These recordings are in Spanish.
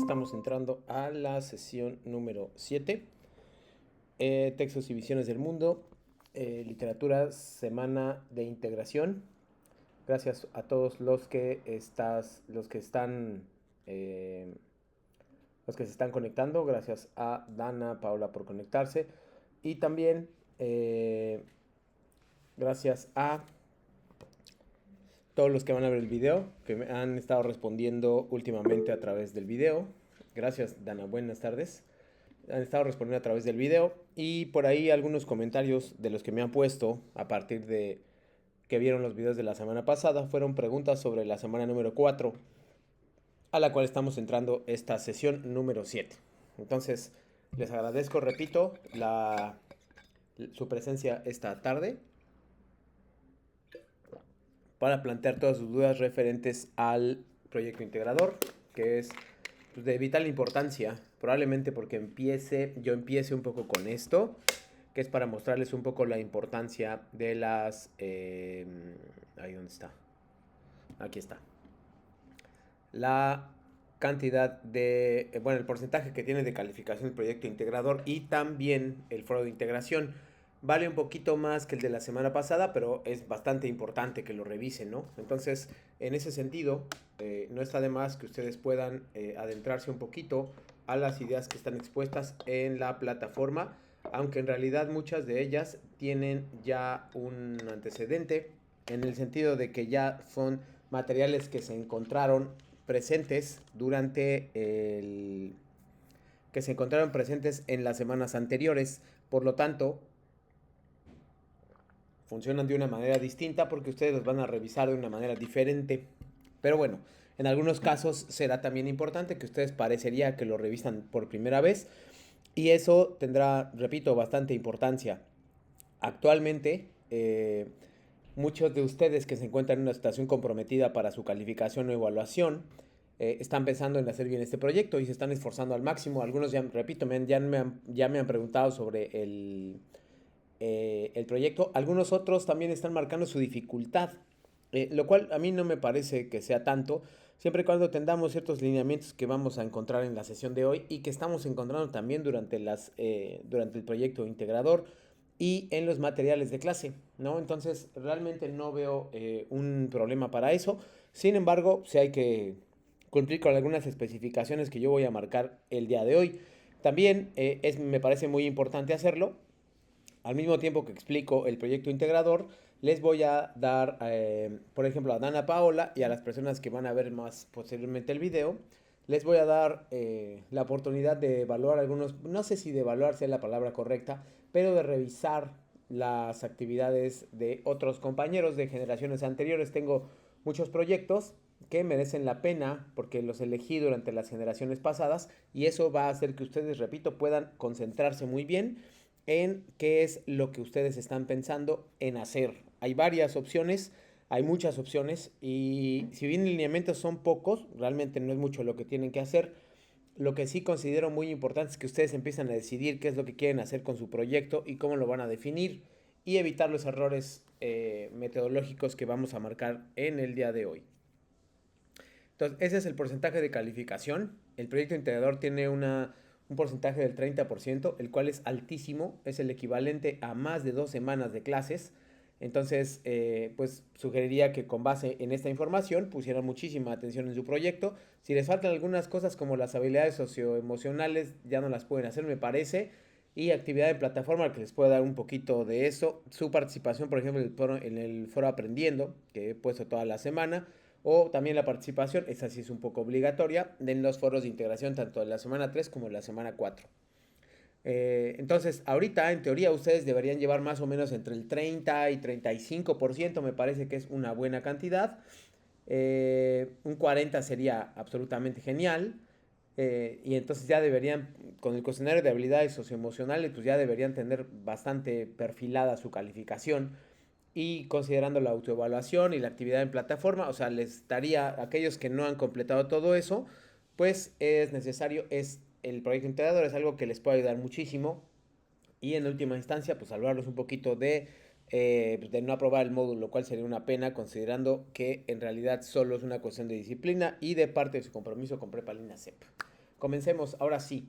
estamos entrando a la sesión número 7. Textos y visiones del mundo. Literatura, semana de integración. Gracias a todos eh, los que se están conectando. Gracias a Dana, Paula por conectarse. Y también gracias a todos los que van a ver el video, que me han estado respondiendo últimamente a través del video. Gracias, Dana. Buenas tardes. Han estado respondiendo a través del video y por ahí algunos comentarios de los que me han puesto a partir de que vieron los videos de la semana pasada fueron preguntas sobre la semana número 4, a la cual estamos entrando esta sesión número 7. Entonces, les agradezco, repito, su presencia esta tarde para plantear todas sus dudas referentes al proyecto integrador, que es de vital importancia, probablemente porque yo empiece un poco con esto, que es para mostrarles un poco la importancia de las... ahí donde está. Aquí está. La cantidad de... bueno, el porcentaje que tiene de calificación el proyecto integrador y también el foro de integración. Vale un poquito más que el de la semana pasada, pero es bastante importante que lo revisen, ¿no? Entonces, en ese sentido, no está de más que ustedes puedan adentrarse un poquito a las ideas que están expuestas en la plataforma, aunque en realidad muchas de ellas tienen ya un antecedente, en el sentido de que ya son materiales que se encontraron presentes que se encontraron presentes en las semanas anteriores. Por lo tanto, funcionan de una manera distinta porque ustedes los van a revisar de una manera diferente. Pero bueno, en algunos casos será también importante que ustedes parecería que lo revisan por primera vez y eso tendrá, repito, bastante importancia. Actualmente, muchos de ustedes que se encuentran en una situación comprometida para su calificación o evaluación están pensando en hacer bien este proyecto y se están esforzando al máximo. Algunos, ya, repito, ya me han preguntado sobre el proyecto. Algunos otros también están marcando su dificultad, lo cual a mí no me parece que sea tanto, siempre y cuando tengamos ciertos lineamientos que vamos a encontrar en la sesión de hoy y que estamos encontrando también durante el proyecto integrador y en los materiales de clase, ¿no? Entonces, realmente no veo un problema para eso. Sin embargo, sí hay que cumplir con algunas especificaciones que yo voy a marcar el día de hoy. También me parece muy importante hacerlo. Al mismo tiempo que explico el proyecto integrador, les voy a dar, por ejemplo, a Dana Paola y a las personas que van a ver más posteriormente el video, les voy a dar la oportunidad de evaluar algunos, no sé si de evaluar sea la palabra correcta, pero de revisar las actividades de otros compañeros de generaciones anteriores. Tengo muchos proyectos que merecen la pena porque los elegí durante las generaciones pasadas y eso va a hacer que ustedes, repito, puedan concentrarse muy bien en qué es lo que ustedes están pensando en hacer. Hay varias opciones, hay muchas opciones y si bien lineamientos son pocos, realmente no es mucho lo que tienen que hacer. Lo que sí considero muy importante es que ustedes empiezan a decidir qué es lo que quieren hacer con su proyecto y cómo lo van a definir y evitar los errores metodológicos que vamos a marcar en el día de hoy. Entonces, ese es el porcentaje de calificación. El proyecto integrador tiene un porcentaje del 30%, el cual es altísimo, es el equivalente a más de 2 semanas de clases. Entonces, pues sugeriría que con base en esta información pusieran muchísima atención en su proyecto. Si les faltan algunas cosas como las habilidades socioemocionales, ya no las pueden hacer, me parece. Y actividad de plataforma que les pueda dar un poquito de eso. Su participación, por ejemplo, en el foro Aprendiendo, que he puesto toda la semana. O también la participación, esa sí es un poco obligatoria, en los foros de integración tanto de la semana 3 como de la semana 4. Entonces, ahorita en teoría ustedes deberían llevar más o menos entre el 30 y 35%, me parece que es una buena cantidad. Un 40 sería absolutamente genial. Y entonces ya deberían, con el cuestionario de habilidades socioemocionales, pues ya deberían tener bastante perfilada su calificación. Y considerando la autoevaluación y la actividad en plataforma, o sea, les daría a aquellos que no han completado todo eso, pues es necesario, el proyecto integrador es algo que les puede ayudar muchísimo y en última instancia, pues salvarlos un poquito de no aprobar el módulo, lo cual sería una pena considerando que en realidad solo es una cuestión de disciplina y de parte de su compromiso con Prepa Línea CEP. comencemos. Ahora sí.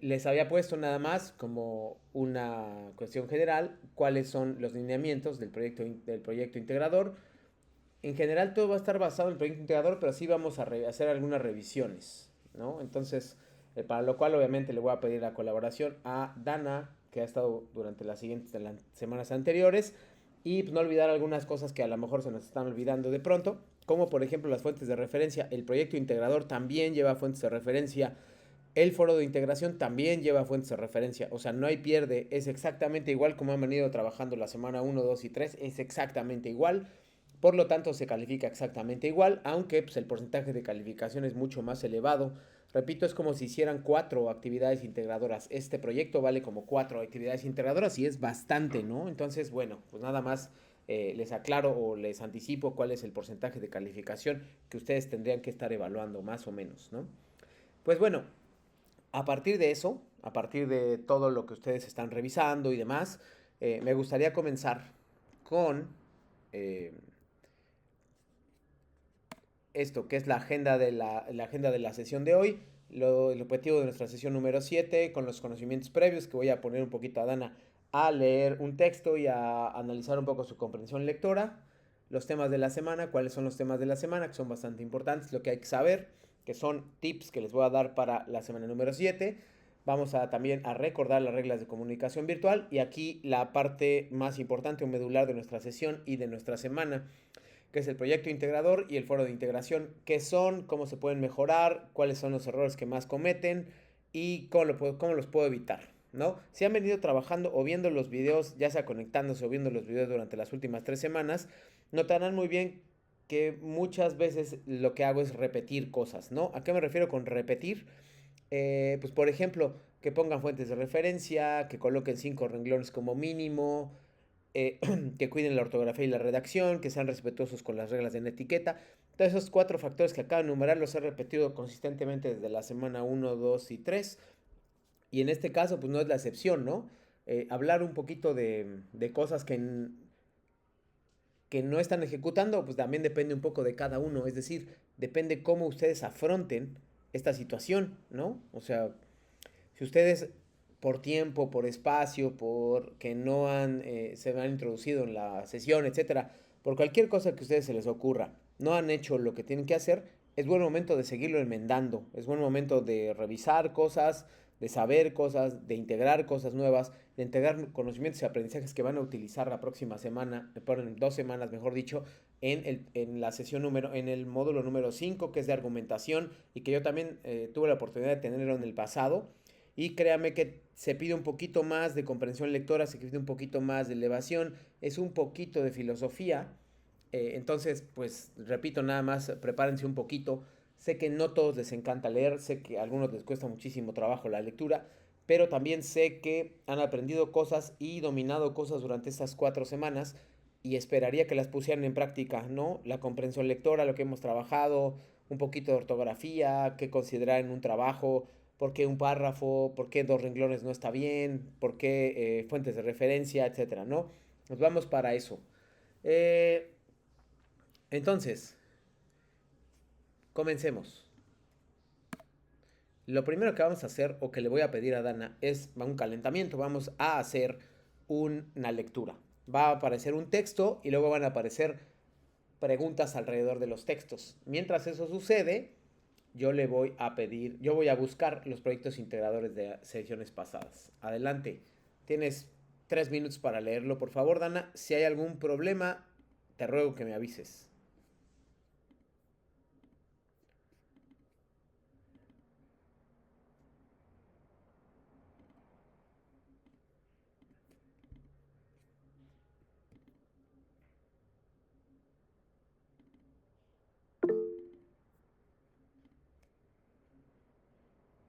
Les había puesto nada más como una cuestión general cuáles son los lineamientos del proyecto integrador. En general todo va a estar basado en el proyecto integrador, pero sí vamos a hacer algunas revisiones, ¿no? Entonces, para lo cual obviamente le voy a pedir la colaboración a Dana, que ha estado durante las semanas anteriores, y pues, no olvidar algunas cosas que a lo mejor se nos están olvidando de pronto, como por ejemplo las fuentes de referencia. El proyecto integrador también lleva fuentes de referencia. El foro de integración también lleva fuentes de referencia, o sea, no hay pierde, es exactamente igual como han venido trabajando la semana 1, 2 y 3, es exactamente igual. Por lo tanto, se califica exactamente igual, aunque pues, el porcentaje de calificación es mucho más elevado. Repito, es como si hicieran 4 actividades integradoras. Este proyecto vale como 4 actividades integradoras y es bastante, ¿no? Entonces, bueno, pues nada más les aclaro o les anticipo cuál es el porcentaje de calificación que ustedes tendrían que estar evaluando, más o menos, ¿no? Pues bueno, a partir de eso, a partir de todo lo que ustedes están revisando y demás, me gustaría comenzar con eh, esto, que es la agenda de la sesión de hoy, el objetivo de nuestra sesión número 7, con los conocimientos previos, que voy a poner un poquito a Dana a leer un texto y a analizar un poco su comprensión lectora, los temas de la semana, cuáles son los temas de la semana, que son bastante importantes, lo que hay que saber, que son tips que les voy a dar para la semana número 7. Vamos a también a recordar las reglas de comunicación virtual y aquí la parte más importante o medular de nuestra sesión y de nuestra semana, que es el proyecto integrador y el foro de integración, qué son, cómo se pueden mejorar, cuáles son los errores que más cometen y cómo los puedo evitar, ¿no? Si han venido trabajando o viendo los videos, ya sea conectándose o viendo los videos durante las últimas 3 semanas, notarán muy bien que muchas veces lo que hago es repetir cosas, ¿no? ¿A qué me refiero con repetir? Pues por ejemplo, que pongan fuentes de referencia, que coloquen 5 renglones como mínimo, que cuiden la ortografía y la redacción, que sean respetuosos con las reglas de la etiqueta. Todos esos 4 factores que acabo de enumerar los he repetido consistentemente desde la semana 1, 2 y 3. Y en este caso, pues no es la excepción, ¿no? Hablar un poquito de cosas que no están ejecutando, pues también depende un poco de cada uno. Es decir, depende cómo ustedes afronten esta situación, ¿no? O sea, si ustedes por tiempo, por espacio, por que no se han introducido en la sesión, etcétera, por cualquier cosa que a ustedes se les ocurra, no han hecho lo que tienen que hacer, es buen momento de seguirlo enmendando, es buen momento de revisar cosas, de saber cosas, de integrar cosas nuevas, de integrar conocimientos y aprendizajes que van a utilizar la próxima semana, en 2 semanas, mejor dicho, en la sesión en el módulo número 5, que es de argumentación, y que yo también tuve la oportunidad de tenerlo en el pasado. Y créame que se pide un poquito más de comprensión lectora, se pide un poquito más de elevación, es un poquito de filosofía. Entonces, pues repito, nada más prepárense un poquito. Sé que no todos les encanta leer, sé que a algunos les cuesta muchísimo trabajo la lectura, pero también sé que han aprendido cosas y dominado cosas durante estas 4 semanas y esperaría que las pusieran en práctica, ¿no? La comprensión lectora, lo que hemos trabajado, un poquito de ortografía, qué considerar en un trabajo, por qué un párrafo, por qué 2 renglones no está bien, por qué fuentes de referencia, etcétera, ¿no? Nos vamos para eso. Eh, entonces, comencemos. Lo primero que vamos a hacer o que le voy a pedir a Dana es un calentamiento. Vamos a hacer una lectura. Va a aparecer un texto y luego van a aparecer preguntas alrededor de los textos. Mientras eso sucede, yo voy a buscar los proyectos integradores de sesiones pasadas. Adelante. Tienes 3 minutos para leerlo, por favor, Dana. Si hay algún problema, te ruego que me avises.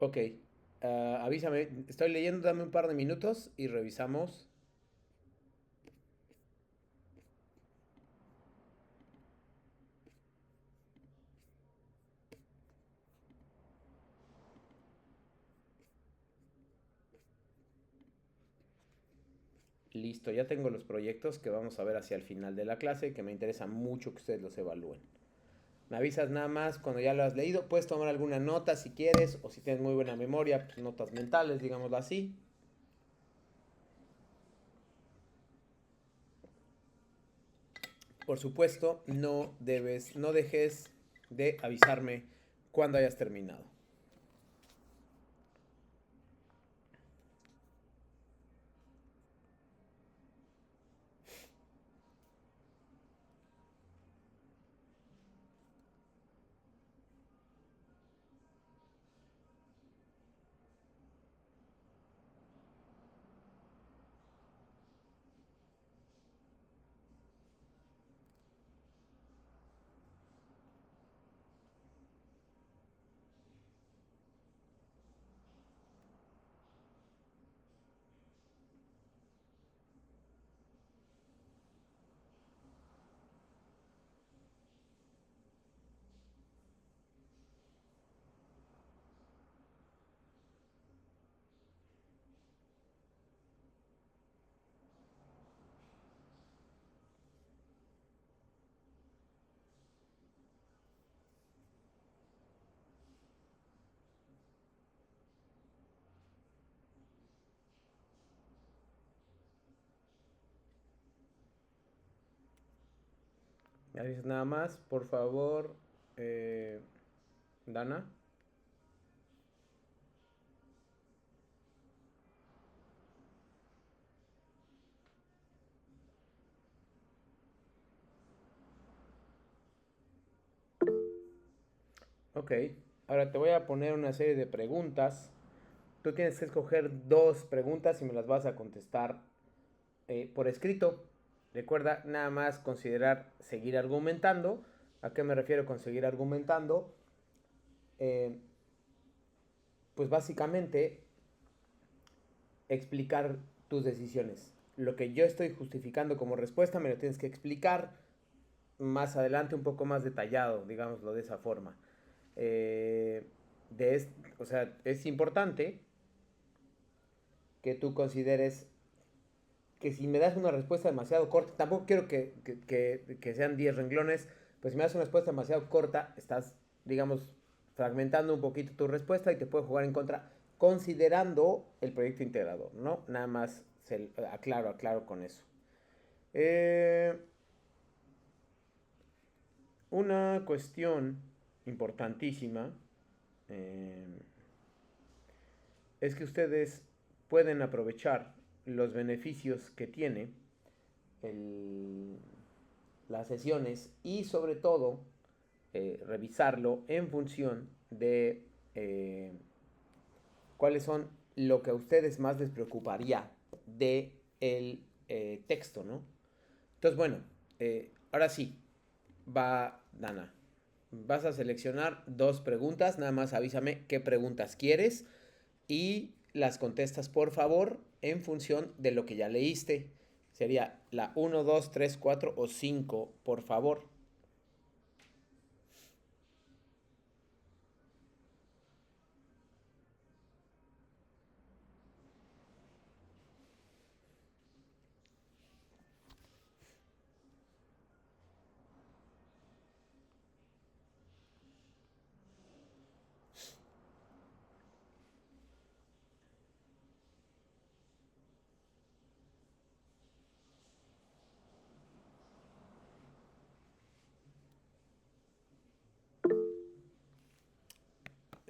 Ok. Avísame. Estoy leyendo, dame un par de minutos y revisamos. Listo, ya tengo los proyectos que vamos a ver hacia el final de la clase, que me interesa mucho que ustedes los evalúen. Me avisas nada más cuando ya lo has leído. Puedes tomar alguna nota si quieres, o si tienes muy buena memoria, pues notas mentales, digámoslo así. Por supuesto, no dejes de avisarme cuando hayas terminado. Me avisas nada más, por favor, Dana. Ok, ahora te voy a poner una serie de preguntas. Tú tienes que escoger dos preguntas y me las vas a contestar por escrito. Recuerda nada más considerar seguir argumentando. ¿A qué me refiero con seguir argumentando? Eh, pues básicamente explicar tus decisiones. Lo que yo estoy justificando como respuesta me lo tienes que explicar más adelante un poco más detallado, digámoslo de esa forma. Eh, o sea, es importante que tú consideres que si me das una respuesta demasiado corta, tampoco quiero que sean 10 renglones, pues si me das una respuesta demasiado corta, estás, digamos, fragmentando un poquito tu respuesta y te puede jugar en contra, considerando el proyecto integrador, ¿no? Nada más aclaro con eso. Eh, una cuestión importantísima eh, es que ustedes pueden aprovechar los beneficios que tiene el, las sesiones y sobre todo revisarlo en función de cuáles son lo que a ustedes más les preocuparía de el texto, ¿no? Entonces, bueno, ahora sí, va Dana. Vas a seleccionar dos preguntas, nada más avísame qué preguntas quieres y las contestas por favor en función de lo que ya leíste. Sería la uno 2 3 4 o 5 por favor.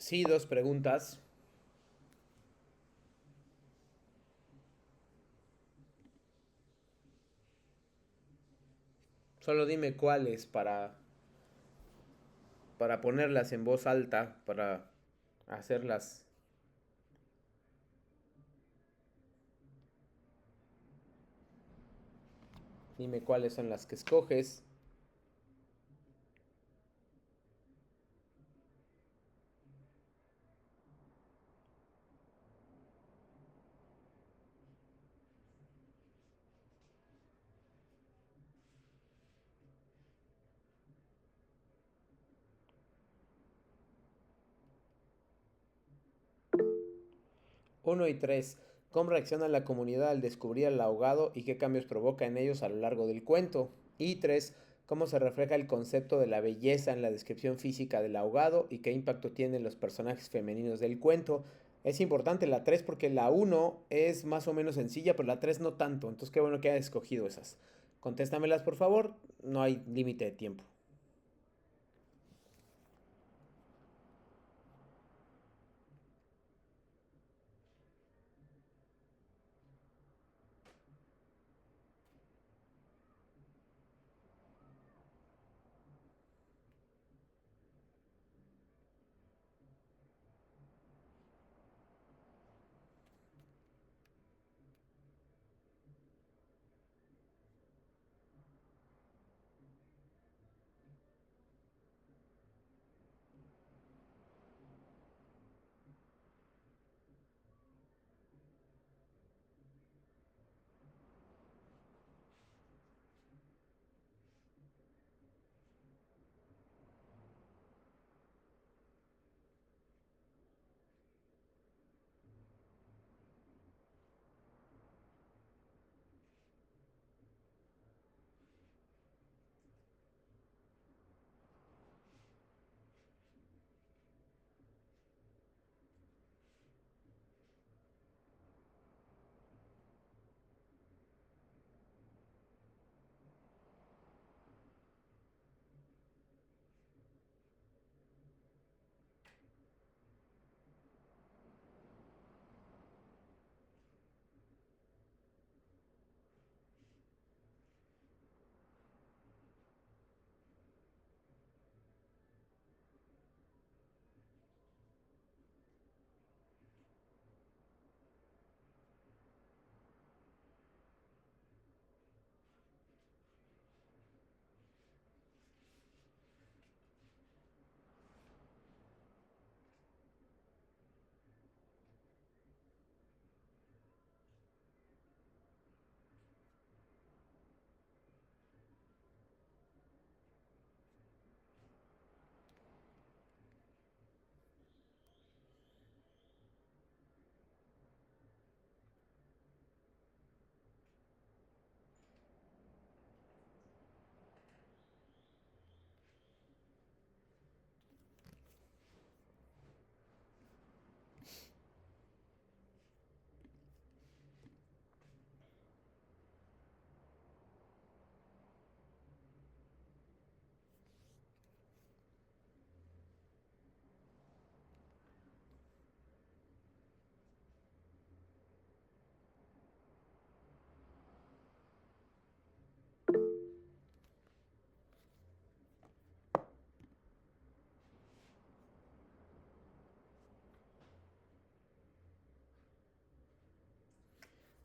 Sí, dos preguntas. Solo dime cuáles para ponerlas en voz alta, para hacerlas. Dime cuáles son las que escoges. Uno y 3. ¿Cómo reacciona la comunidad al descubrir al ahogado y qué cambios provoca en ellos a lo largo del cuento? Y 3. cómo se refleja el concepto de la belleza en la descripción física del ahogado y qué impacto tienen los personajes femeninos del cuento. Es importante la 3 porque la uno es más o menos sencilla, pero la 3 no tanto. Entonces qué bueno que hayas escogido esas. Contéstamelas por favor, no hay límite de tiempo.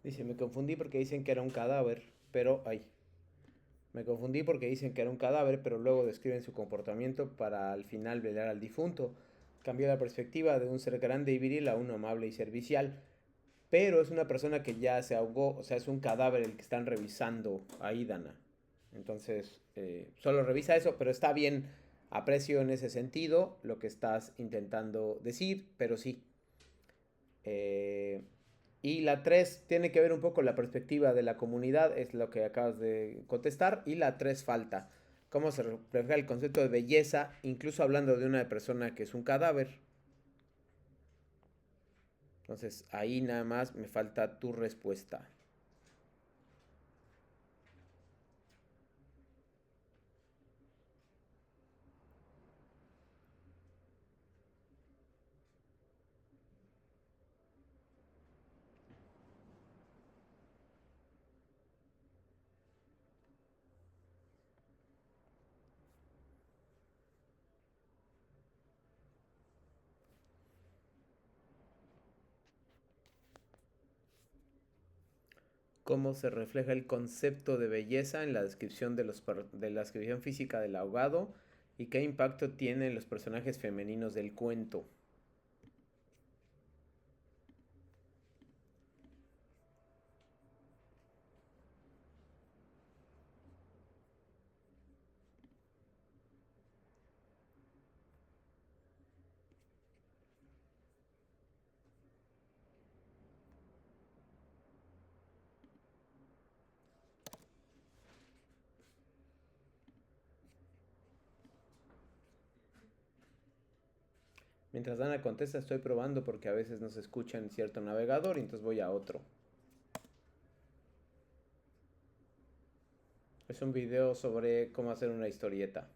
Dice, me confundí porque dicen que era un cadáver, pero ay. Me confundí porque dicen que era un cadáver, pero luego describen su comportamiento para al final velar al difunto. Cambió la perspectiva de un ser grande y viril a uno amable y servicial. Pero es una persona que ya se ahogó, o sea, es un cadáver el que están revisando ahí, Dana. Entonces, solo revisa eso, pero está bien, aprecio en ese sentido lo que estás intentando decir, pero sí. Eh, y la 3 tiene que ver un poco con la perspectiva de la comunidad, es lo que acabas de contestar. Y la 3 falta. ¿Cómo se refleja el concepto de belleza, incluso hablando de una persona que es un cadáver? Entonces, ahí nada más me falta tu respuesta. ¿Cómo se refleja el concepto de belleza en la descripción de la descripción física del ahogado? ¿Y qué impacto tienen los personajes femeninos del cuento? Mientras Dana contesta, estoy probando porque a veces no se escucha en cierto navegador y entonces voy a otro. Es un video sobre cómo hacer una historieta.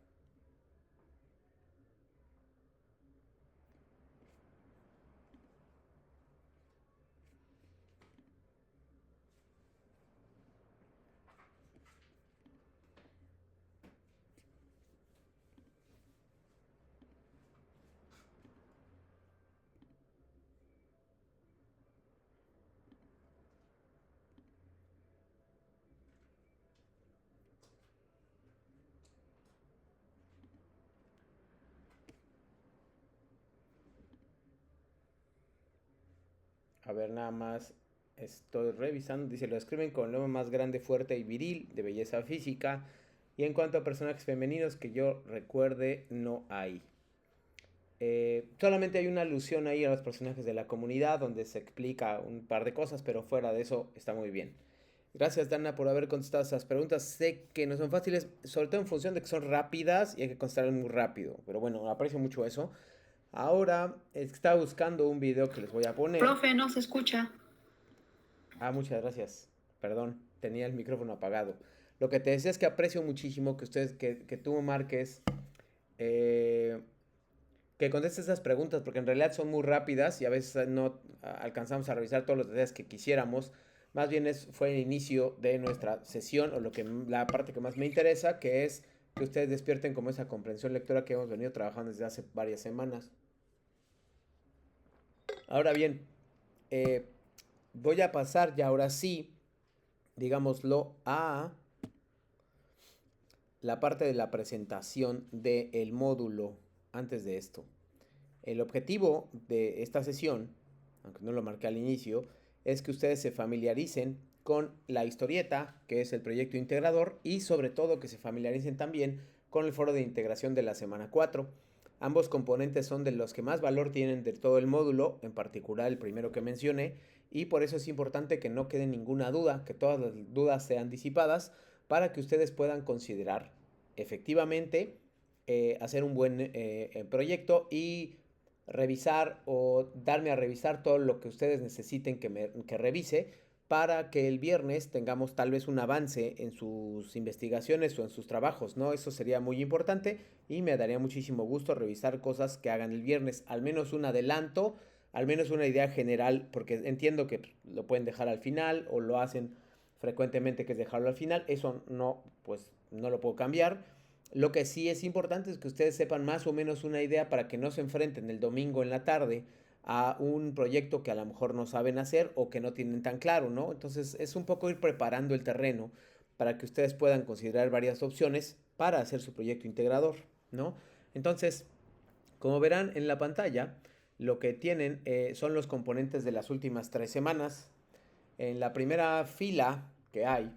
A ver, nada más estoy revisando. Dice, lo escriben con el nombre más grande, fuerte y viril, de belleza física. Y en cuanto a personajes femeninos que yo recuerde, no hay. Solamente hay una alusión ahí a los personajes de la comunidad donde se explica un par de cosas, pero fuera de eso está muy bien. Gracias, Dana, por haber contestado esas preguntas. Sé que no son fáciles, sobre todo en función de que son rápidas y hay que contestarlas muy rápido. Pero bueno, aprecio mucho eso. Ahora estaba buscando un video que les voy a poner. Profe, no se escucha. Ah, muchas gracias. Perdón, tenía el micrófono apagado. Lo que te decía es que aprecio muchísimo que ustedes, que tú marques, eh, que contestes esas preguntas, porque en realidad son muy rápidas y a veces no alcanzamos a revisar todos los detalles que quisiéramos. Más bien fue el inicio de nuestra sesión, o la parte que más me interesa, que es que ustedes despierten como esa comprensión lectora que hemos venido trabajando desde hace varias semanas. Ahora bien, eh, voy a pasar ya ahora sí, digámoslo, a la parte de la presentación del módulo antes de esto. El objetivo de esta sesión, aunque no lo marqué al inicio, es que ustedes se familiaricen con la historieta, que es el proyecto integrador, y sobre todo que se familiaricen también con el foro de integración de la semana 4. Ambos componentes son de los que más valor tienen de todo el módulo, en particular el primero que mencioné, y por eso es importante que no quede ninguna duda, que todas las dudas sean disipadas, para que ustedes puedan considerar efectivamente hacer un buen proyecto y revisar o darme a revisar todo lo que ustedes necesiten que revise para que el viernes tengamos tal vez un avance en sus investigaciones o en sus trabajos, ¿no? Eso sería muy importante y me daría muchísimo gusto revisar cosas que hagan el viernes, al menos un adelanto, al menos una idea general, porque entiendo que lo pueden dejar al final o lo hacen frecuentemente, que es dejarlo al final. Eso no, pues no lo puedo cambiar. Lo que sí es importante es que ustedes sepan más o menos una idea para que no se enfrenten el domingo en la tarde a un proyecto que a lo mejor no saben hacer o que no tienen tan claro, ¿no? Entonces es un poco ir preparando el terreno para que ustedes puedan considerar varias opciones para hacer su proyecto integrador, ¿no? Entonces, como verán en la pantalla, lo que tienen son los componentes de las últimas 3 semanas. En la primera fila que hay,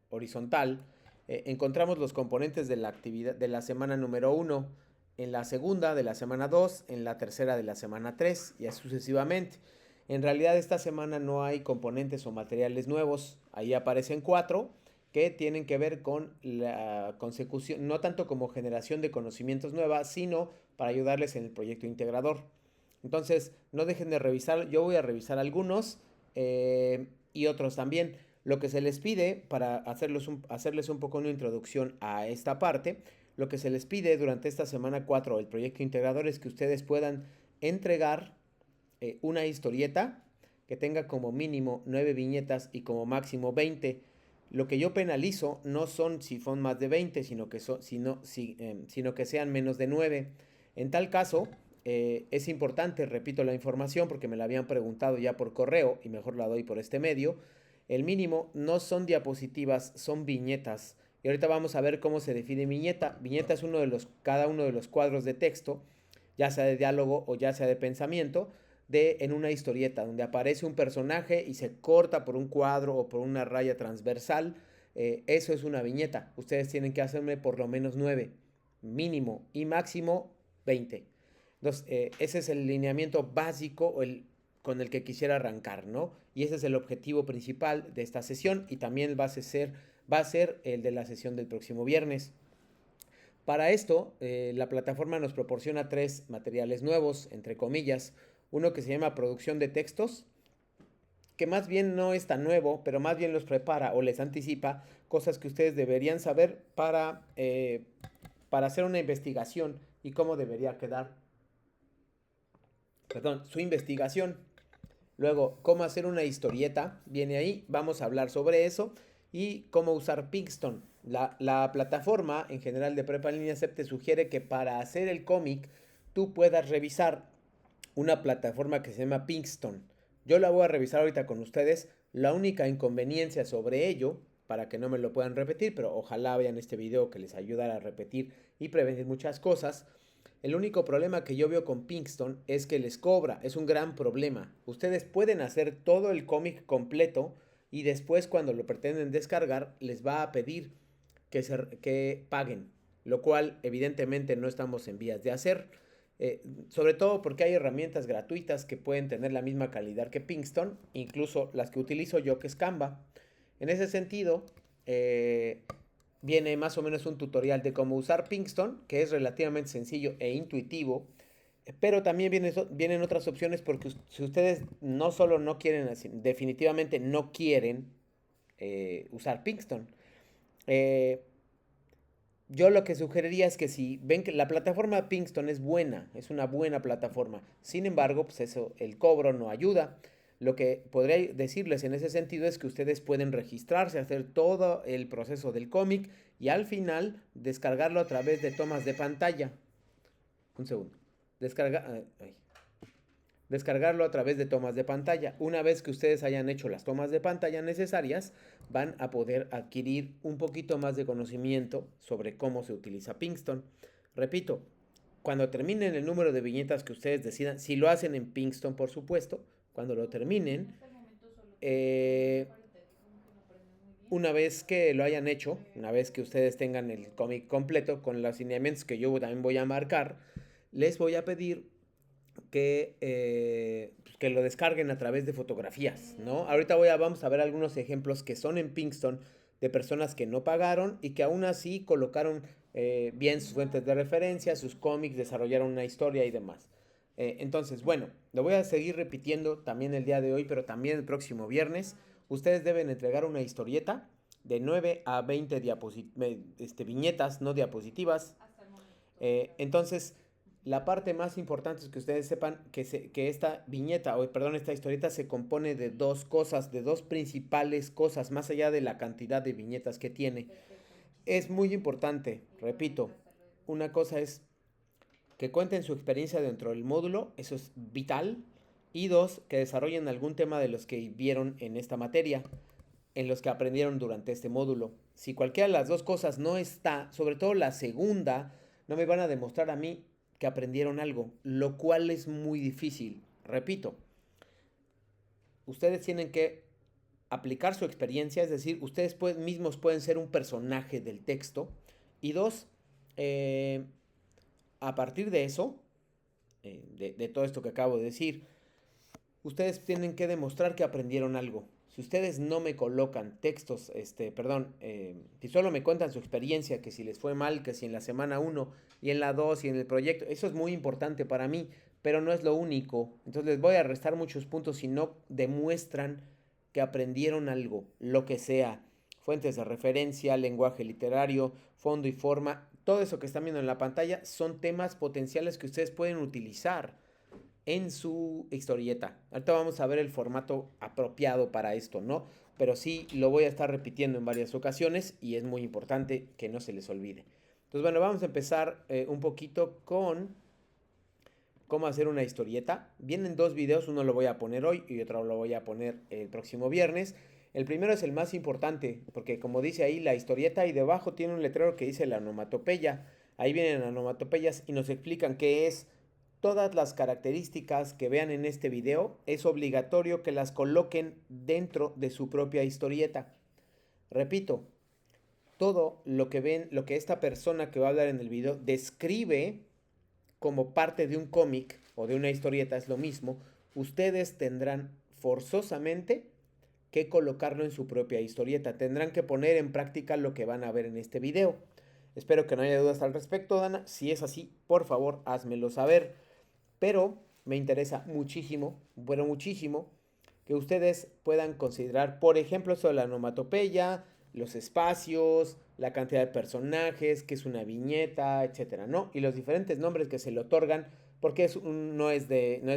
horizontal, encontramos los componentes de la actividad de la semana número 1, en la segunda de la semana 2, en la tercera de la semana 3 y así sucesivamente. En realidad esta semana no hay componentes o materiales nuevos, ahí aparecen 4 que tienen que ver con la consecución, no tanto como generación de conocimientos nuevas, sino para ayudarles en el proyecto integrador. Entonces, no dejen de revisar, yo voy a revisar algunos y otros también. Lo que se les pide para hacerles un poco una introducción a esta parte, lo que se les pide durante esta semana 4 del proyecto integrador es que ustedes puedan entregar una historieta que tenga como mínimo 9 viñetas y como máximo 20. Lo que yo penalizo no son si son más de 20, sino que sean menos de 9. En tal caso, es importante, repito la información porque me la habían preguntado ya por correo y mejor la doy por este medio. El mínimo no son diapositivas, son viñetas. Y ahorita vamos a ver cómo se define viñeta. Viñeta es cada uno de los cuadros de texto, ya sea de diálogo o ya sea de pensamiento, en una historieta donde aparece un personaje y se corta por un cuadro o por una raya transversal. Eso es una viñeta. Ustedes tienen que hacerme por lo menos 9, mínimo y máximo 20. Entonces, ese es el lineamiento básico con el que quisiera arrancar, ¿no? Y ese es el objetivo principal de esta sesión y también va a ser el de la sesión del próximo viernes. Para esto, la plataforma nos proporciona 3 materiales nuevos, entre comillas. Uno que se llama producción de textos, que más bien no es tan nuevo, pero más bien los prepara o les anticipa cosas que ustedes deberían saber para hacer una investigación y cómo debería quedar, perdón, su investigación. Luego, cómo hacer una historieta, viene ahí, vamos a hablar sobre eso y cómo usar Pinkston. La plataforma en general de Prepa en Línea CEP te sugiere que para hacer el cómic tú puedas revisar una plataforma que se llama Pinkston. Yo la voy a revisar ahorita con ustedes. La única inconveniencia sobre ello, para que no me lo puedan repetir, pero ojalá vean este video que les ayudará a repetir y prevenir muchas cosas. El único problema que yo veo con Pinkston es que les cobra, es un gran problema. Ustedes pueden hacer todo el cómic completo y después cuando lo pretenden descargar les va a pedir que paguen, lo cual evidentemente no estamos en vías de hacer. Sobre todo porque hay herramientas gratuitas que pueden tener la misma calidad que Pinkston, incluso las que utilizo yo, que es Canva. En ese sentido, viene más o menos un tutorial de cómo usar Pinkston, que es relativamente sencillo e intuitivo, pero también vienen otras opciones porque si ustedes no solo no quieren, definitivamente no quieren usar Pinkston, eh, yo lo que sugeriría es que si ven que la plataforma Pinkston es buena, es una buena plataforma, sin embargo, pues eso, el cobro no ayuda. Lo que podría decirles en ese sentido es que ustedes pueden registrarse, hacer todo el proceso del cómic y al final descargarlo a través de tomas de pantalla. Un segundo. Descargarlo a través de tomas de pantalla. Una vez que ustedes hayan hecho las tomas de pantalla necesarias, van a poder adquirir un poquito más de conocimiento sobre cómo se utiliza Pinkston. Repito, cuando terminen el número de viñetas que ustedes decidan, si lo hacen en Pinkston, por supuesto, cuando lo terminen, una vez que lo hayan hecho, una vez que ustedes tengan el cómic completo con los lineamientos que yo también voy a marcar, les voy a pedir que lo descarguen a través de fotografías, ¿no? Ahorita vamos a ver algunos ejemplos que son en Pinkston de personas que no pagaron y que aún así colocaron bien sus fuentes de referencia, sus cómics, desarrollaron una historia y demás. Entonces, bueno, lo voy a seguir repitiendo también el día de hoy, pero también el próximo viernes. Ustedes deben entregar una historieta de 9 a 20 viñetas, no diapositivas. Entonces, la parte más importante es que ustedes sepan que esta viñeta, o perdón, esta historieta se compone de dos cosas, de dos principales cosas, más allá de la cantidad de viñetas que tiene. Es muy importante, repito, una cosa es que cuenten su experiencia dentro del módulo, eso es vital, y dos, que desarrollen algún tema de los que vieron en esta materia, en los que aprendieron durante este módulo. Si cualquiera de las dos cosas no está, sobre todo la segunda, no me van a demostrar a mí que aprendieron algo, lo cual es muy difícil. Repito, ustedes tienen que aplicar su experiencia, es decir, ustedes mismos pueden ser un personaje del texto. Y dos, a partir de eso, de todo esto que acabo de decir, ustedes tienen que demostrar que aprendieron algo. Si ustedes no me colocan textos, si solo me cuentan su experiencia, que si les fue mal, que si en la semana 1 y en la 2 y en el proyecto, eso es muy importante para mí, pero no es lo único. Entonces les voy a restar muchos puntos si no demuestran que aprendieron algo, lo que sea. Fuentes de referencia, lenguaje literario, fondo y forma, todo eso que están viendo en la pantalla son temas potenciales que ustedes pueden utilizar en su historieta. Ahorita vamos a ver el formato apropiado para esto, ¿no? Pero sí lo voy a estar repitiendo en varias ocasiones y es muy importante que no se les olvide. Entonces, bueno, vamos a empezar un poquito con cómo hacer una historieta. Vienen dos videos, uno lo voy a poner hoy y otro lo voy a poner el próximo viernes. El primero es el más importante, porque como dice ahí la historieta y debajo tiene un letrero que dice la onomatopeya. Ahí vienen onomatopeyas y nos explican qué es. Todas las características que vean en este video es obligatorio que las coloquen dentro de su propia historieta. Repito, todo lo que ven, lo que esta persona que va a hablar en el video describe como parte de un cómic o de una historieta es lo mismo, ustedes tendrán forzosamente que colocarlo en su propia historieta. Tendrán que poner en práctica lo que van a ver en este video. Espero que no haya dudas al respecto, Dana. Si es así, por favor, házmelo saber. Pero me interesa muchísimo, bueno, muchísimo, que ustedes puedan considerar, por ejemplo, esto de la onomatopeya, los espacios, la cantidad de personajes, que es una viñeta, etcétera, ¿no? Y los diferentes nombres que se le otorgan, porque no es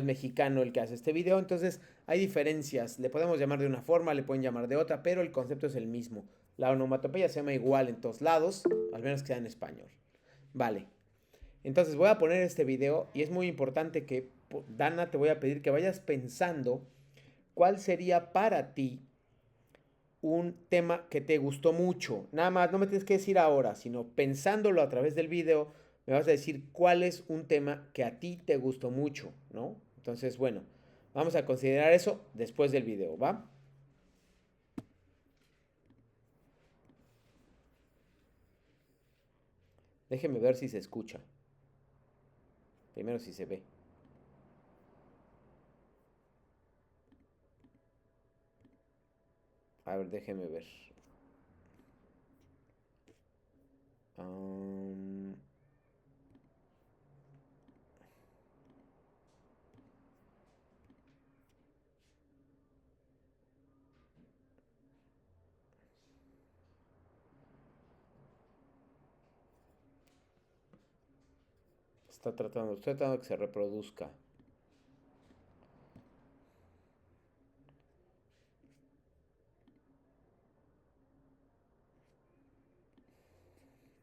mexicano el que hace este video, entonces hay diferencias. Le podemos llamar de una forma, le pueden llamar de otra, pero el concepto es el mismo. La onomatopeya se llama igual en todos lados, al menos que sea en español. Vale. Entonces voy a poner este video y es muy importante que, Dana, te voy a pedir que vayas pensando cuál sería para ti un tema que te gustó mucho. Nada más, no me tienes que decir ahora, sino pensándolo a través del video, me vas a decir cuál es un tema que a ti te gustó mucho, ¿no? Entonces, bueno, vamos a considerar eso después del video, ¿va? Déjeme ver si se escucha. Primero si se ve. A ver, déjeme ver. Um, estoy tratando de que se reproduzca.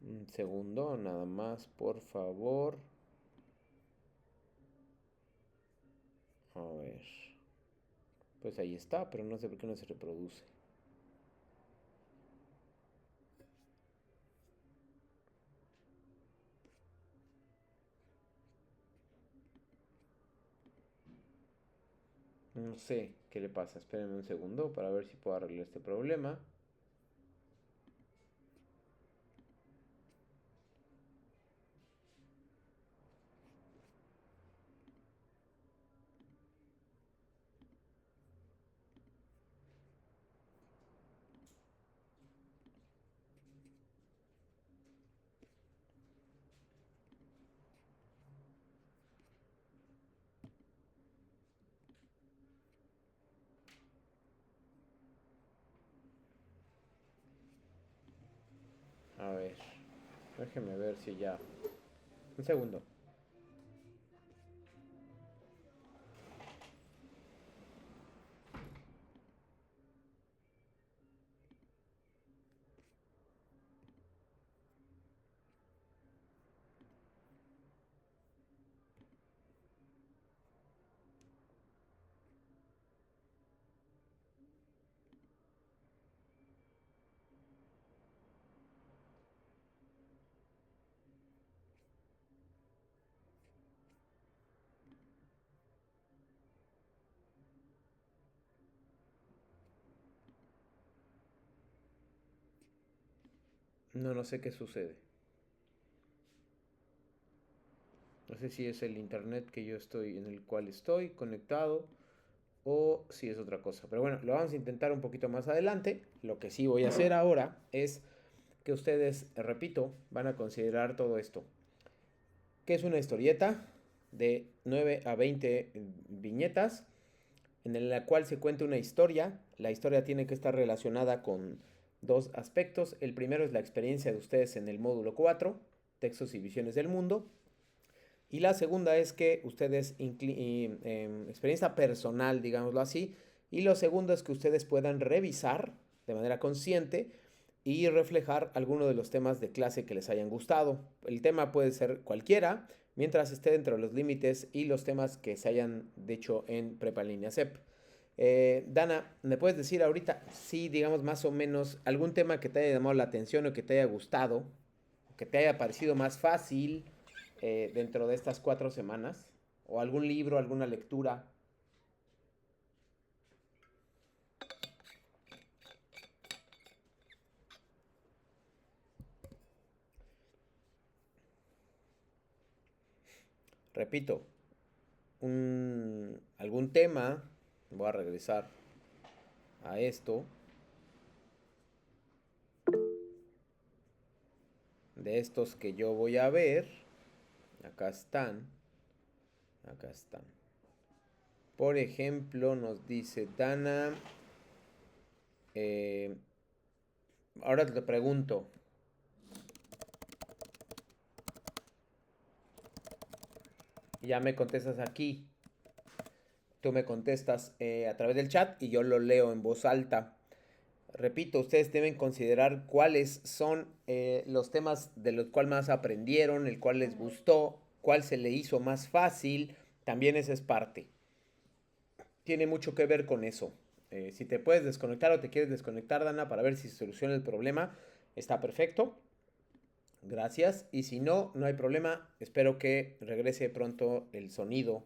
Un segundo, nada más, por favor. A ver. Pues ahí está, pero no sé por qué no se reproduce. No sé qué le pasa. Espérenme un segundo para ver si puedo arreglar este problema. A ver. Déjeme ver si ya. Un segundo. No, no sé qué sucede. No sé si es el internet que yo estoy, en el cual estoy conectado, o si es otra cosa. Pero bueno, lo vamos a intentar un poquito más adelante. Lo que sí voy a hacer ahora es que ustedes, repito, van a considerar todo esto. ¿Qué es una historieta? De 9 a 20 viñetas en la cual se cuenta una historia. La historia tiene que estar relacionada con dos aspectos. El primero es la experiencia de ustedes en el módulo 4, textos y visiones del mundo. Y la segunda es que ustedes, experiencia personal, digámoslo así. Y lo segundo es que ustedes puedan revisar de manera consciente y reflejar algunos de los temas de clase que les hayan gustado. El tema puede ser cualquiera, mientras esté dentro de los límites y los temas que se hayan dicho en Prepa en Línea CEP. Dana, ¿me puedes decir ahorita, sí, digamos más o menos, algún tema que te haya llamado la atención o que te haya gustado, o que te haya parecido más fácil dentro de estas 4 semanas? ¿O algún libro, alguna lectura? Repito, algún tema, voy a regresar a esto, de estos que yo voy a ver. Acá están. Acá están. Por ejemplo, nos dice Dana. eh, Ahora te pregunto. Ya me contestas aquí. Tú me contestas a través del chat y yo lo leo en voz alta. Repito, ustedes deben considerar cuáles son los temas de los cuales más aprendieron, el cual les gustó, cuál se le hizo más fácil. También esa es parte. Tiene mucho que ver con eso. Si te puedes desconectar o te quieres desconectar, Dana, para ver si se soluciona el problema, está perfecto. Gracias. Y si no, no hay problema. Espero que regrese pronto el sonido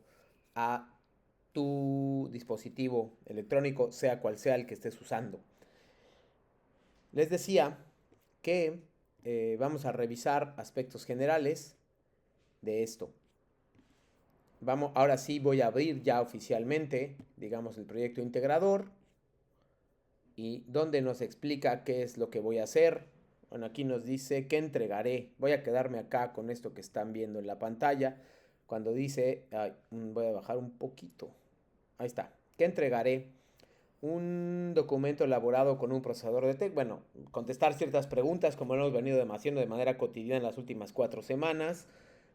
a tu dispositivo electrónico, sea cual sea el que estés usando. Les decía que vamos a revisar aspectos generales de esto. Vamos, ahora sí voy a abrir ya oficialmente, digamos, el proyecto integrador y donde nos explica qué es lo que voy a hacer. Bueno, aquí nos dice que entregaré. Voy a quedarme acá con esto que están viendo en la pantalla. Cuando dice, voy a bajar un poquito. Ahí está. Que entregaré un documento elaborado con un procesador de texto. Bueno, contestar ciertas preguntas como hemos venido haciendo de manera cotidiana en las últimas 4 semanas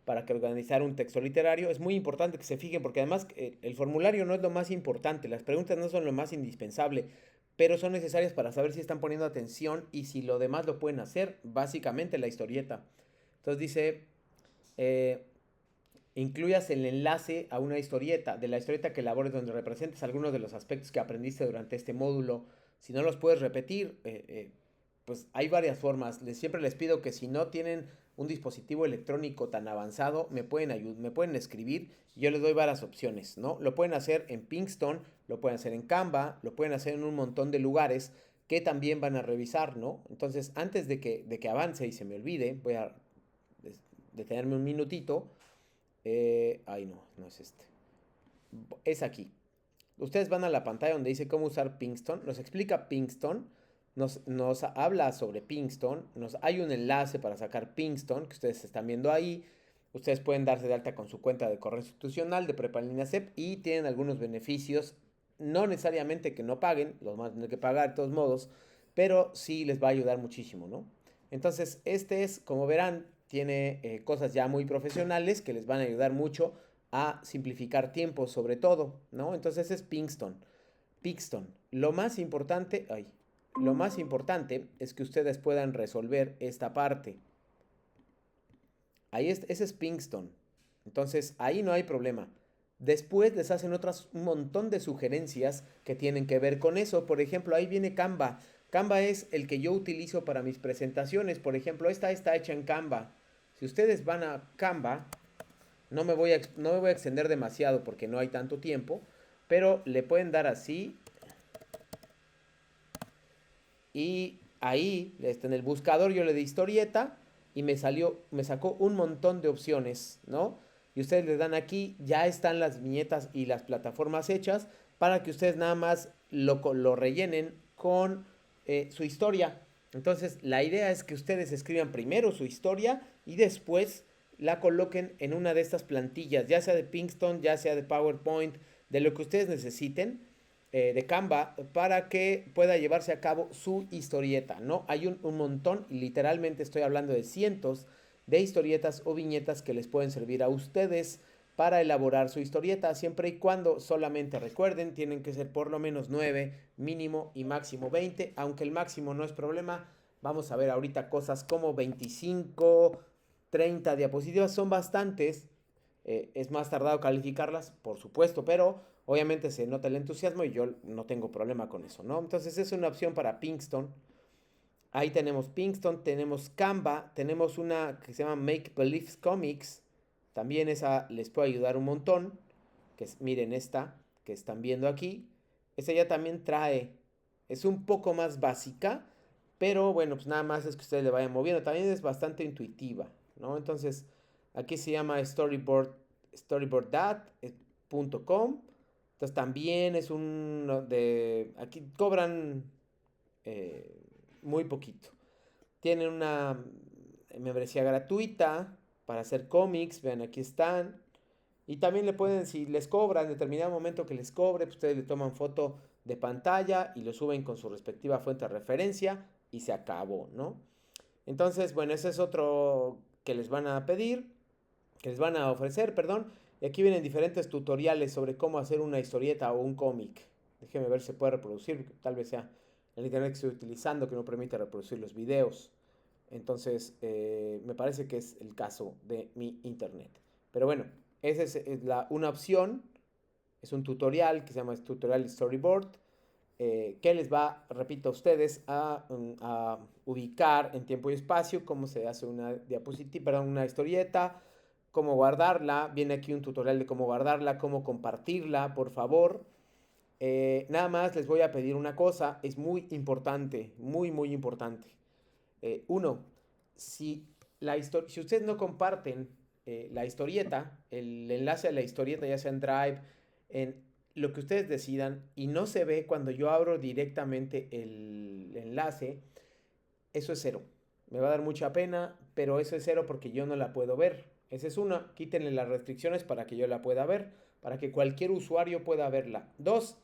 para que organizar un texto literario. Es muy importante que se fijen porque además el formulario no es lo más importante, las preguntas no son lo más indispensable, pero son necesarias para saber si están poniendo atención y si lo demás lo pueden hacer, básicamente la historieta. Entonces dice, eh, incluyas el enlace a una historieta, de la historieta que elabores donde representes algunos de los aspectos que aprendiste durante este módulo. Si no los puedes repetir, pues hay varias formas. Siempre les pido que si no tienen un dispositivo electrónico tan avanzado, me pueden escribir y yo les doy varias opciones, ¿no? Lo pueden hacer en Pinkston, lo pueden hacer en Canva, lo pueden hacer en un montón de lugares que también van a revisar, ¿no? Entonces, antes de que avance y se me olvide, voy a detenerme un minutito. Ay, no, no es este. Es aquí. Ustedes van a la pantalla donde dice cómo usar Pinkston. Nos explica Pinkston. Nos habla sobre Pinkston. Hay un enlace para sacar Pinkston que ustedes están viendo ahí. Ustedes pueden darse de alta con su cuenta de correo institucional de Prepa en línea CEP y tienen algunos beneficios. No necesariamente que no paguen, los van a tener que pagar de todos modos, pero sí les va a ayudar muchísimo, ¿no? Entonces, este es, como verán, tiene cosas ya muy profesionales que les van a ayudar mucho a simplificar tiempos sobre todo, ¿no? Entonces es Pinkston. Pinkston. Lo más importante es que ustedes puedan resolver esta parte. Ese es Pinkston. Entonces ahí no hay problema. Después les hacen un montón de sugerencias que tienen que ver con eso. Por ejemplo, ahí viene Canva. Canva es el que yo utilizo para mis presentaciones. Por ejemplo, esta está hecha en Canva. Si ustedes van a Canva, no me voy a extender demasiado porque no hay tanto tiempo, pero le pueden dar así y ahí en el buscador yo le di historieta y me sacó un montón de opciones, ¿no? Y ustedes le dan aquí, ya están las viñetas y las plataformas hechas para que ustedes nada más lo rellenen con su historia. Entonces, la idea es que ustedes escriban primero su historia y después la coloquen en una de estas plantillas, ya sea de Pinkston, ya sea de PowerPoint, de lo que ustedes necesiten, de Canva, para que pueda llevarse a cabo su historieta, ¿no? Hay un montón, y literalmente estoy hablando de cientos de historietas o viñetas que les pueden servir a ustedes para elaborar su historieta, siempre y cuando solamente recuerden, tienen que ser por lo menos 9, mínimo y máximo 20, aunque el máximo no es problema. Vamos a ver ahorita cosas como 25, 30 diapositivas, son bastantes. Es más tardado calificarlas, por supuesto, pero obviamente se nota el entusiasmo y yo no tengo problema con eso, ¿no? Entonces es una opción para Pinkston. Ahí tenemos Pinkston, tenemos Canva, tenemos una que se llama Make Believe Comics. También esa les puede ayudar un montón. Miren esta que están viendo aquí. Esta ya también trae, es un poco más básica, pero bueno, pues nada más es que ustedes le vayan moviendo. También es bastante intuitiva, ¿no? Entonces, aquí se llama storyboarddad.com. Entonces también es aquí cobran muy poquito. Tienen una membresía gratuita para hacer cómics, vean, aquí están. Y también le pueden, si les cobran, en determinado momento que les cobre, pues ustedes le toman foto de pantalla y lo suben con su respectiva fuente de referencia y se acabó, ¿no? Entonces, bueno, ese es otro que les van a pedir, que les van a ofrecer, perdón. Y aquí vienen diferentes tutoriales sobre cómo hacer una historieta o un cómic. Déjenme ver si se puede reproducir, tal vez sea el internet que estoy utilizando que no permite reproducir los videos. Entonces, me parece que es el caso de mi internet. Pero bueno, esa es una opción. Es un tutorial que se llama Tutorial Storyboard. Que les va, repito, a ustedes a ubicar en tiempo y espacio cómo se hace una diapositiva, perdón, una historieta, cómo guardarla. Viene aquí un tutorial de cómo guardarla, cómo compartirla, por favor. Nada más les voy a pedir una cosa, es muy importante, muy, muy importante. Uno, si si ustedes no comparten la historieta, el enlace a la historieta, ya sea en Drive, en lo que ustedes decidan, y no se ve cuando yo abro directamente el enlace, eso es cero. Me va a dar mucha pena, pero eso es cero porque yo no la puedo ver. Esa es una, quítenle las restricciones para que yo la pueda ver, para que cualquier usuario pueda verla. Dos,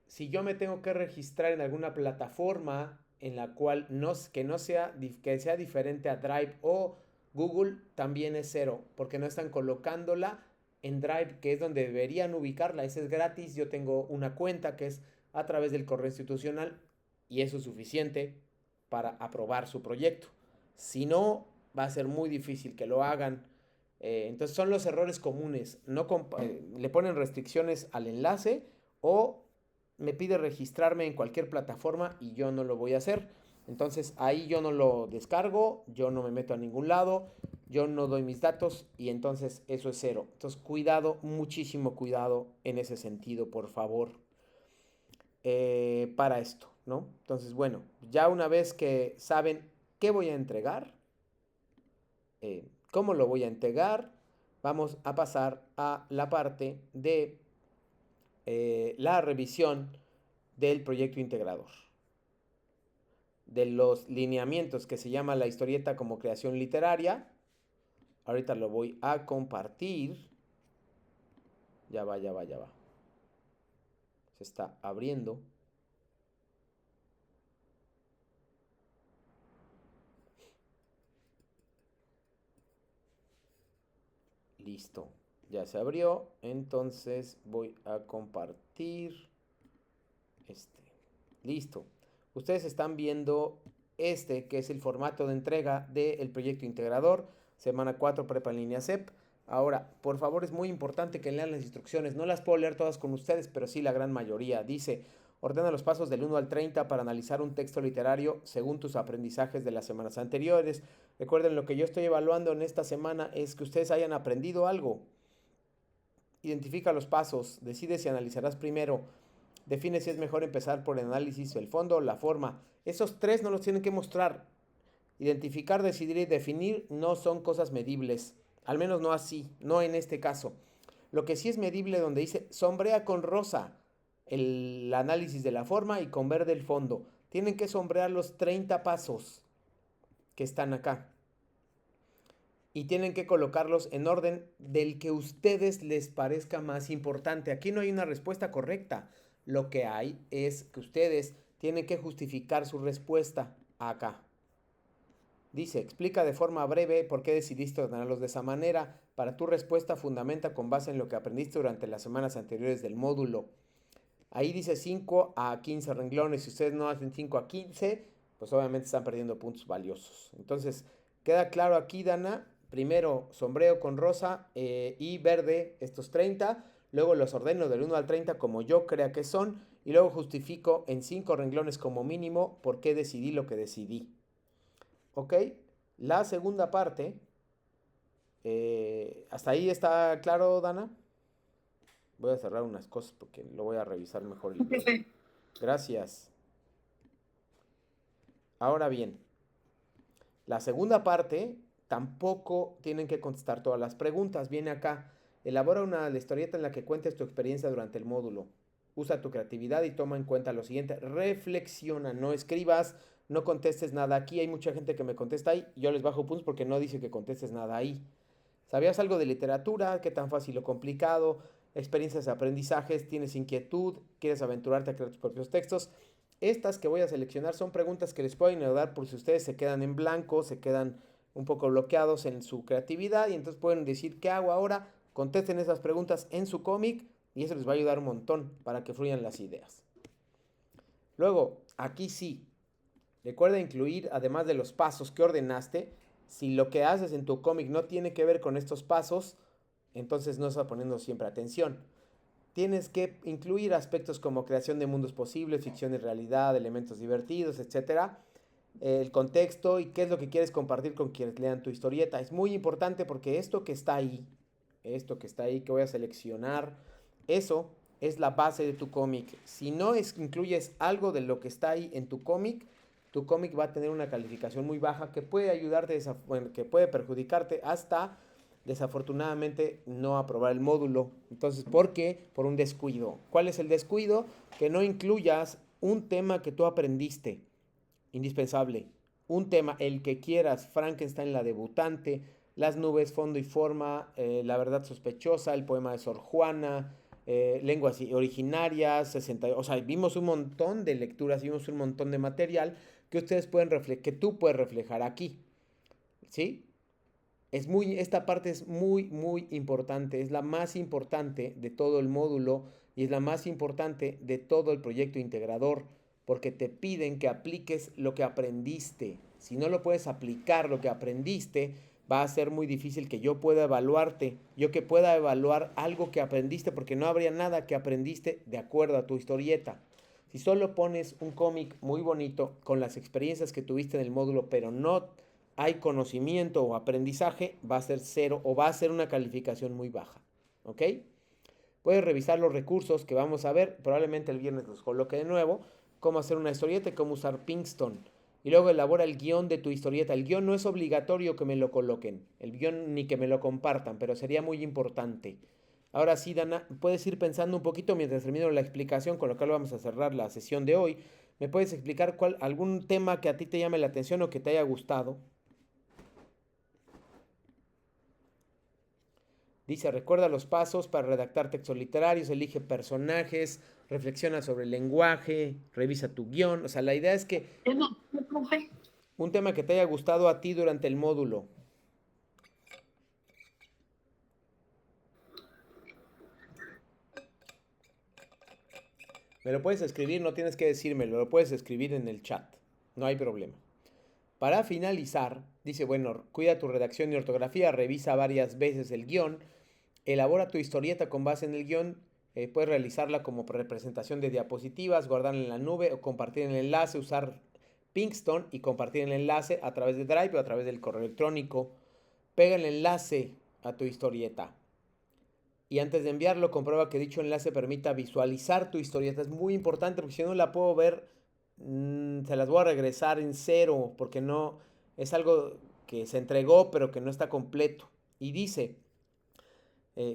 si yo me tengo que registrar en alguna plataforma en la cual que sea diferente a Drive o Google, también es cero, porque no están colocándola en Drive, que es donde deberían ubicarla. Esa es gratis, yo tengo una cuenta que es a través del correo institucional y eso es suficiente para aprobar su proyecto. Si no, va a ser muy difícil que lo hagan. Entonces son los errores comunes. No le ponen restricciones al enlace o me pide registrarme en cualquier plataforma y yo no lo voy a hacer. Entonces ahí yo no lo descargo, yo no me meto a ningún lado, yo no doy mis datos y entonces eso es cero. Entonces cuidado, muchísimo cuidado en ese sentido, por favor, para esto, ¿no? Entonces, bueno, ya una vez que saben qué voy a entregar, cómo lo voy a entregar, vamos a pasar a la parte de la revisión del proyecto integrador, de los lineamientos que se llama la historieta como creación literaria. Ahorita lo voy a compartir. Ya va, ya va, ya va. Se está abriendo. Listo. Ya se abrió. Entonces voy a compartir este. Listo. Ustedes están viendo este, que es el formato de entrega del proyecto integrador, semana 4, prepa en línea CEP. Ahora, por favor, es muy importante que lean las instrucciones. No las puedo leer todas con ustedes, pero sí la gran mayoría. Dice, ordena los pasos del 1 al 30 para analizar un texto literario según tus aprendizajes de las semanas anteriores. Recuerden, lo que yo estoy evaluando en esta semana es que ustedes hayan aprendido algo. Identifica los pasos, decide si analizarás primero. Define si es mejor empezar por el análisis, el fondo o la forma. Esos tres no los tienen que mostrar. Identificar, decidir y definir no son cosas medibles. Al menos no así, no en este caso. Lo que sí es medible donde dice sombrea con rosa el análisis de la forma y con verde el fondo. Tienen que sombrear los 30 pasos que están acá. Y tienen que colocarlos en orden del que a ustedes les parezca más importante. Aquí no hay una respuesta correcta. Lo que hay es que ustedes tienen que justificar su respuesta acá. Dice, explica de forma breve por qué decidiste ordenarlos de esa manera. Para tu respuesta fundamenta con base en lo que aprendiste durante las semanas anteriores del módulo. Ahí dice 5 a 15 renglones. Si ustedes no hacen 5 a 15, pues obviamente están perdiendo puntos valiosos. Entonces, queda claro aquí, Dana. Primero sombreo con rosa y verde estos 30. Luego los ordeno del 1 al 30 como yo crea que son. Y luego justifico en 5 renglones como mínimo por qué decidí lo que decidí. ¿Ok? La segunda parte. ¿Hasta ahí está claro, Dana? Voy a cerrar unas cosas porque lo voy a revisar mejor. Gracias. Ahora bien, la segunda parte tampoco tienen que contestar todas las preguntas. Viene acá. Elabora una historieta en la que cuentes tu experiencia durante el módulo. Usa tu creatividad y toma en cuenta lo siguiente. Reflexiona, no escribas, no contestes nada aquí. Hay mucha gente que me contesta ahí, yo les bajo puntos porque no dice que contestes nada ahí. ¿Sabías algo de literatura? ¿Qué tan fácil o complicado? Experiencias de aprendizajes, tienes inquietud, quieres aventurarte a crear tus propios textos. Estas que voy a seleccionar son preguntas que les pueden ayudar por si ustedes se quedan en blanco, se quedan un poco bloqueados en su creatividad y entonces pueden decir, ¿qué hago ahora? Contesten esas preguntas en su cómic y eso les va a ayudar un montón para que fluyan las ideas. Luego, aquí sí, recuerda incluir, además de los pasos que ordenaste, si lo que haces en tu cómic no tiene que ver con estos pasos, entonces no está poniendo siempre atención. Tienes que incluir aspectos como creación de mundos posibles, ficción y realidad, elementos divertidos, etcétera, el contexto y qué es lo que quieres compartir con quienes lean tu historieta. Es muy importante porque esto que está ahí que voy a seleccionar, eso es la base de tu cómic. Si no incluyes algo de lo que está ahí en tu cómic va a tener una calificación muy baja que puede ayudarte, bueno, que puede perjudicarte hasta desafortunadamente no aprobar el módulo. Entonces, ¿por qué? Por un descuido. ¿Cuál es el descuido? Que no incluyas un tema que tú aprendiste. Indispensable. Un tema, el que quieras. Frankenstein, la debutante, Las nubes, fondo y forma, La verdad sospechosa, el poema de Sor Juana, lenguas originarias, 60, o sea, vimos un montón de lecturas, vimos un montón de material que ustedes pueden que tú puedes reflejar aquí. ¿Sí? Esta parte es muy, muy importante, es la más importante de todo el módulo y es la más importante de todo el proyecto integrador, porque te piden que apliques lo que aprendiste. Si no lo puedes aplicar, lo que aprendiste, va a ser muy difícil que yo pueda evaluarte, yo que pueda evaluar algo que aprendiste, porque no habría nada que aprendiste de acuerdo a tu historieta. Si solo pones un cómic muy bonito con las experiencias que tuviste en el módulo, pero no hay conocimiento o aprendizaje, va a ser cero o va a ser una calificación muy baja. ¿Ok? Puedes revisar los recursos que vamos a ver. Probablemente el viernes los coloque de nuevo. Cómo hacer una historieta y cómo usar Pinkston. Y luego elabora el guión de tu historieta. El guión no es obligatorio que me lo coloquen. El guión ni que me lo compartan, pero sería muy importante. Ahora sí, Dana, puedes ir pensando un poquito mientras termino la explicación, con lo cual vamos a cerrar la sesión de hoy. ¿Me puedes explicar algún tema que a ti te llame la atención o que te haya gustado? Dice, recuerda los pasos para redactar textos literarios, elige personajes, reflexiona sobre el lenguaje, revisa tu guión. O sea, la idea es que un tema que te haya gustado a ti durante el módulo. Me lo puedes escribir, no tienes que decírmelo, lo puedes escribir en el chat. No hay problema. Para finalizar, dice, bueno, cuida tu redacción y ortografía, revisa varias veces el guión, elabora tu historieta con base en el guión, puedes realizarla como representación de diapositivas, guardarla en la nube o compartir el enlace, usar Pinkston y compartir el enlace a través de Drive o a través del correo electrónico. Pega el enlace a tu historieta. Y antes de enviarlo, comprueba que dicho enlace permita visualizar tu historieta. Es muy importante porque si no la puedo ver, se las voy a regresar en cero porque no es algo que se entregó pero que no está completo. Y dice,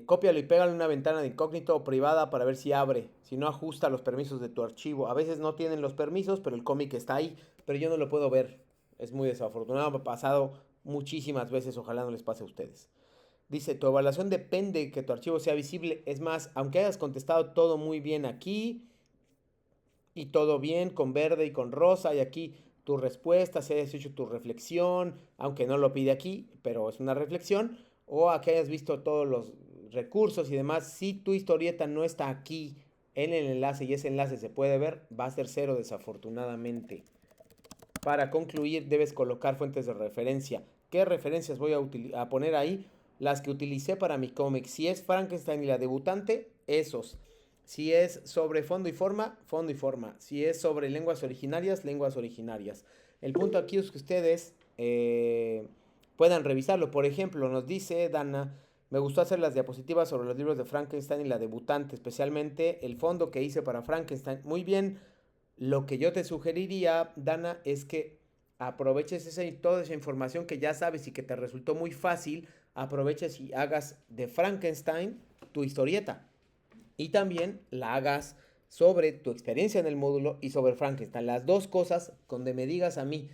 cópialo y pégalo en una ventana de incógnito o privada para ver si abre. Si no, ajusta los permisos de tu archivo. A veces no tienen los permisos, pero el cómic está ahí. Pero yo no lo puedo ver. Es muy desafortunado. Me ha pasado muchísimas veces. Ojalá no les pase a ustedes. Dice, tu evaluación depende de que tu archivo sea visible. Es más, aunque hayas contestado todo muy bien aquí y todo bien con verde y con rosa y aquí tu respuesta, si hayas hecho tu reflexión, aunque no lo pide aquí, pero es una reflexión, o a que hayas visto todos los recursos y demás, si tu historieta no está aquí en el enlace y ese enlace se puede ver, va a ser cero desafortunadamente. Para concluir, debes colocar fuentes de referencia. ¿Qué referencias voy a poner ahí? Las que utilicé para mi cómic. Si es Frankenstein y la debutante, esos. Si es sobre fondo y forma, fondo y forma. Si es sobre lenguas originarias, lenguas originarias. El punto aquí es que ustedes puedan revisarlo. Por ejemplo, nos dice Dana, me gustó hacer las diapositivas sobre los libros de Frankenstein y la debutante, especialmente el fondo que hice para Frankenstein. Muy bien, lo que yo te sugeriría, Dana, es que aproveches toda esa información que ya sabes y que te resultó muy fácil, aproveches y hagas de Frankenstein tu historieta. Y también la hagas sobre tu experiencia en el módulo y sobre Frankenstein. Las dos cosas donde me digas a mí,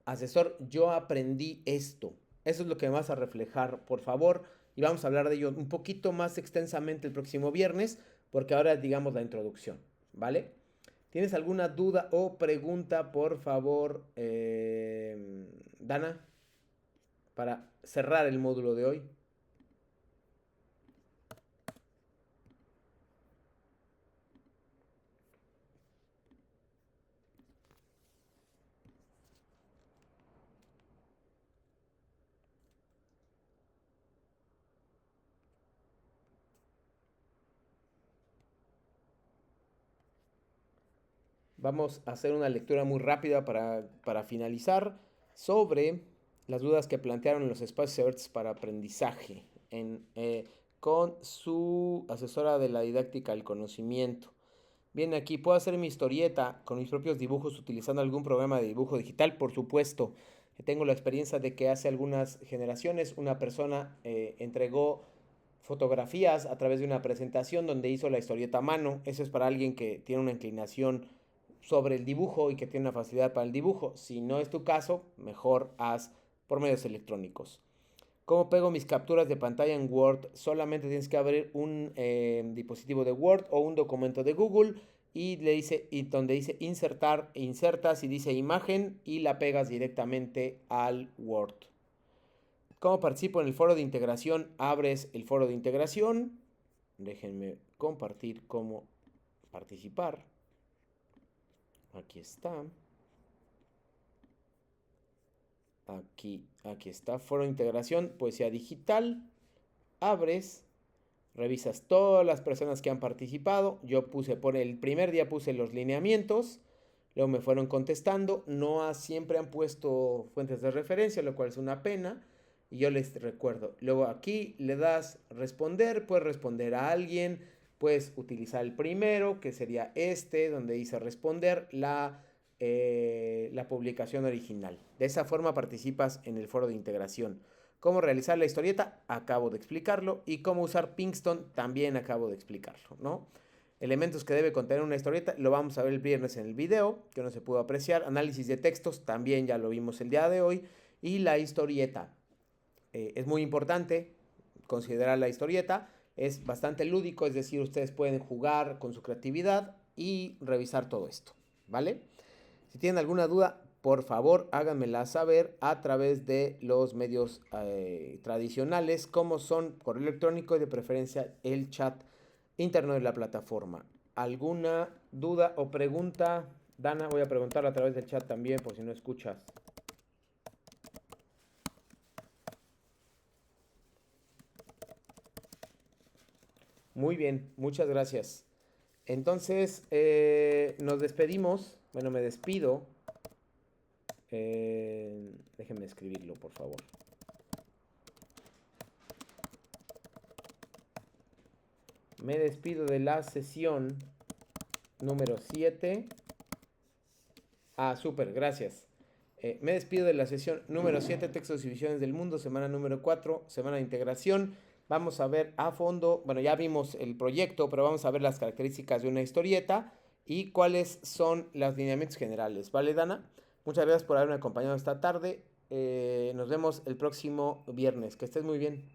asesor, yo aprendí esto. Eso es lo que me vas a reflejar, por favor. Y vamos a hablar de ello un poquito más extensamente el próximo viernes, porque ahora digamos la introducción, ¿vale? ¿Tienes alguna duda o pregunta, por favor, Dana, para cerrar el módulo de hoy? Vamos a hacer una lectura muy rápida para finalizar sobre las dudas que plantearon los espacios abiertos para aprendizaje con su asesora de la didáctica del conocimiento. Bien, aquí puedo hacer mi historieta con mis propios dibujos utilizando algún programa de dibujo digital, por supuesto. Tengo la experiencia de que hace algunas generaciones una persona entregó fotografías a través de una presentación donde hizo la historieta a mano. Eso es para alguien que tiene una inclinación sobre el dibujo y que tiene una facilidad para el dibujo. Si no es tu caso, mejor haz por medios electrónicos. ¿Cómo pego mis capturas de pantalla en Word? Solamente tienes que abrir un dispositivo de Word o un documento de Google y le dice, y donde dice insertar, insertas y dice imagen y la pegas directamente al Word. ¿Cómo participo en el foro de integración? Abres el foro de integración. Déjenme compartir cómo participar. Aquí está. Aquí está, foro de integración, poesía digital. Abres, revisas todas las personas que han participado. Yo puse, por el primer día puse los lineamientos. Luego me fueron contestando. No siempre han puesto fuentes de referencia, lo cual es una pena. Y yo les recuerdo. Luego aquí le das responder. Puedes responder a alguien. Puedes utilizar el primero, que sería este, donde dice responder la publicación original. De esa forma participas en el foro de integración. Cómo realizar la historieta, acabo de explicarlo. Y cómo usar Pinkston, también acabo de explicarlo, ¿no? Elementos que debe contener una historieta, lo vamos a ver el viernes en el video, que no se pudo apreciar. Análisis de textos, también ya lo vimos el día de hoy. Y la historieta. Es muy importante considerar la historieta. Es bastante lúdico, es decir, ustedes pueden jugar con su creatividad y revisar todo esto, ¿vale? Si tienen alguna duda, por favor háganmela saber a través de los medios tradicionales, como son correo electrónico y de preferencia el chat interno de la plataforma. ¿Alguna duda o pregunta? Dana, voy a preguntar a través del chat también, por si no escuchas. Muy bien, muchas gracias. Entonces, nos despedimos. Bueno, me despido. Déjenme escribirlo, por favor. Me despido de la sesión número 7. Ah, súper, gracias. Me despido de la sesión número 7, textos y visiones del mundo, semana número 4, semana de integración. Vamos a ver a fondo, bueno, ya vimos el proyecto, pero vamos a ver las características de una historieta y cuáles son los lineamientos generales. ¿Vale, Dana? Muchas gracias por haberme acompañado esta tarde. Nos vemos el próximo viernes. Que estés muy bien.